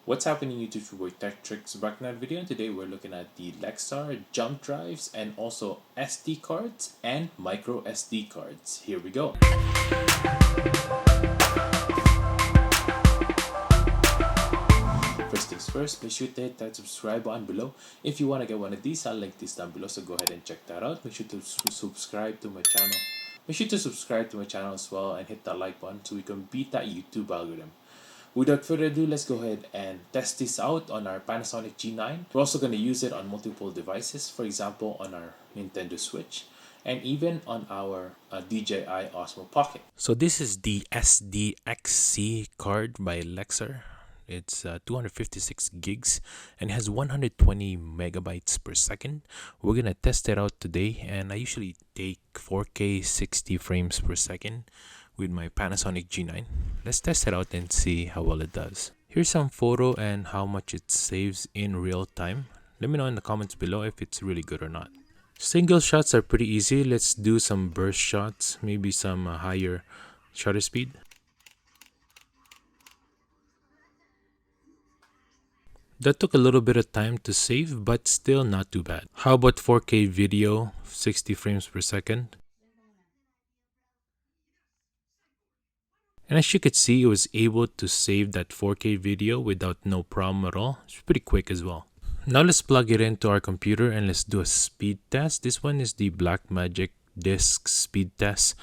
What's happening YouTube for Tech TRX back in that video, and today we're looking at the Lexar jump drives and also SD cards and micro SD cards. Here we go. First things first, make sure to hit that subscribe button below. If you want to get one of these, I'll link this down below, so go ahead and check that out. Make sure to subscribe to my channel. Make sure to subscribe to my channel as well and hit that like button so we can beat that YouTube algorithm. Without further ado, let's go ahead and test this out on our Panasonic G9. We're also going to use it on multiple devices, for example on our Nintendo Switch and even on our DJI Osmo Pocket. So this is the SDXC card by Lexar. It's 256 gigs and it has 120 megabytes per second. We're going to test it out today, and I usually take 4K 60 frames per second with my Panasonic G9. Let's test it out and see how well it does. Here's some photo and how much it saves in real time. Let me know in the comments below if it's really good or not. Single shots are pretty easy. Let's do some burst shots, maybe some higher shutter speed. That took a little bit of time to save, but still not too bad. How about 4K video, 60 frames per second? And as you could see, it was able to save that 4K video without no problem at all. It's pretty quick as well. Now let's plug it into our computer and let's do a speed test. This one is the Blackmagic disk speed test.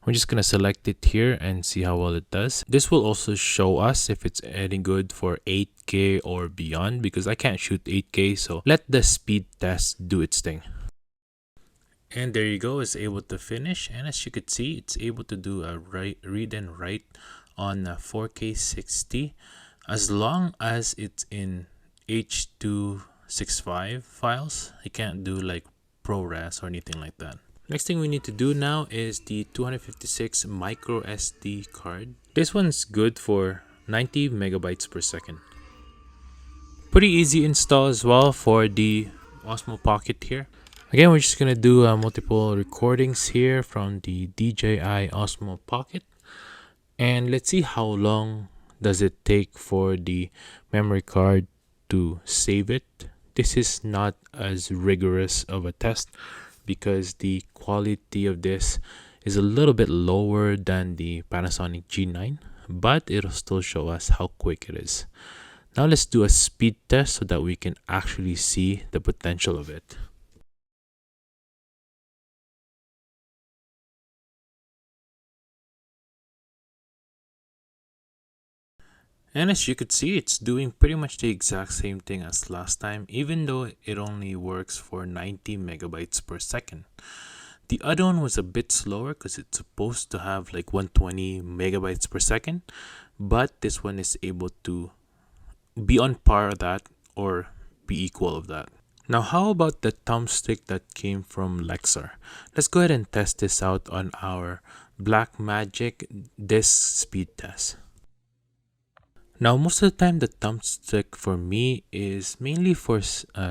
We're just gonna select it here and see how well it does. This will also show us if it's any good for 8K or beyond, because I can't shoot 8K, so let the speed test do its thing. And there you go, it's able to finish, and as you could see, it's able to do a read and write on 4K 60 as long as it's in H.265 files. I can't do like ProRes or anything like that. Next thing we need to do now is the 256 micro SD card. This one's good for 90 megabytes per second. Pretty easy install as well for the Osmo Pocket here. Again, we're just gonna do multiple recordings here from the DJI Osmo Pocket, and let's see how long does it take for the memory card to save it. This is not as rigorous of a test because the quality of this is a little bit lower than the Panasonic G9, but it'll still show us how quick it is. Now let's do a speed test so that we can actually see the potential of it. And as you could see, it's doing pretty much the exact same thing as last time, even though it only works for 90 megabytes per second. The other one was a bit slower because it's supposed to have like 120 megabytes per second, but this one is able to be on par of that or be equal of that. Now, how about the thumbstick that came from Lexar? Let's go ahead and test this out on our Blackmagic disk speed test. Now, most of the time, the thumbstick for me is mainly for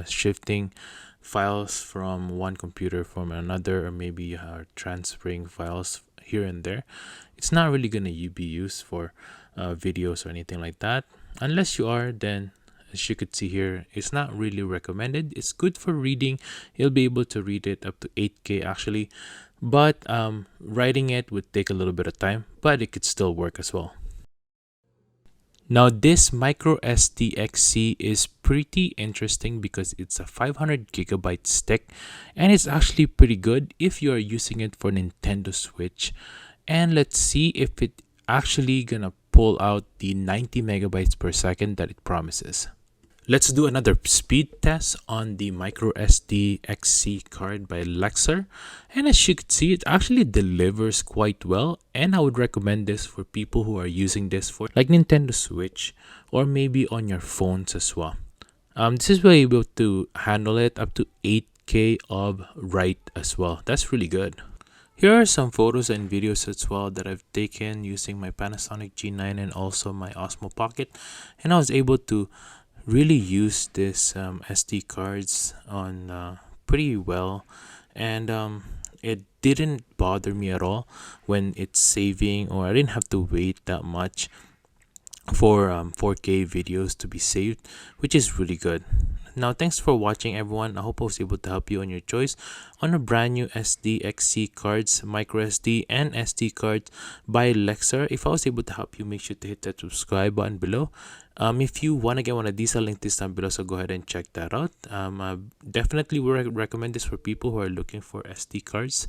shifting files from one computer from another, or maybe you are transferring files here and there. It's not really going to be used for videos or anything like that. Unless you are, then as you could see here, it's not really recommended. It's good for reading. You'll be able to read it up to 8K actually, but writing it would take a little bit of time, but it could still work as well. Now this MicroSDXC is pretty interesting because it's a 500 gigabyte stick, and it's actually pretty good if you are using it for Nintendo Switch. And let's see if it actually gonna pull out the 90 megabytes per second that it promises. Let's do another speed test on the MicroSDXC card by Lexar, and as you can see, it actually delivers quite well, and I would recommend this for people who are using this for like Nintendo Switch or maybe on your phones as well. This is really able to handle it up to 8K of write as well. That's really good. Here are some photos and videos as well that I've taken using my Panasonic G9 and also my Osmo Pocket, and I was able to really use this SD cards on pretty well, and it didn't bother me at all when it's saving, or I didn't have to wait that much for 4K videos to be saved, which is really good. Now, thanks for watching, everyone. I hope I was able to help you on your choice on a brand new SDXC cards, microSD and SD cards by Lexar. If I was able to help you, make sure to hit that subscribe button below. If you want to get one of these, I'll link this down below, so go ahead and check that out. I definitely would recommend this for people who are looking for SD cards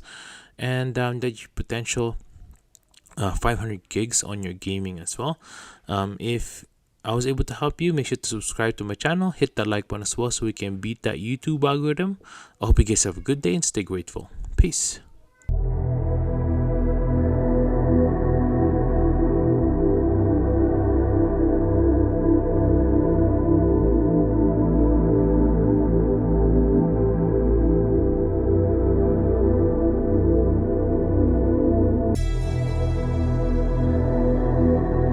and the potential 500 gigs on your gaming as well. If I was able to help you, make sure to subscribe to my channel, hit that like button as well so we can beat that YouTube algorithm. I hope you guys have a good day and stay grateful. Peace.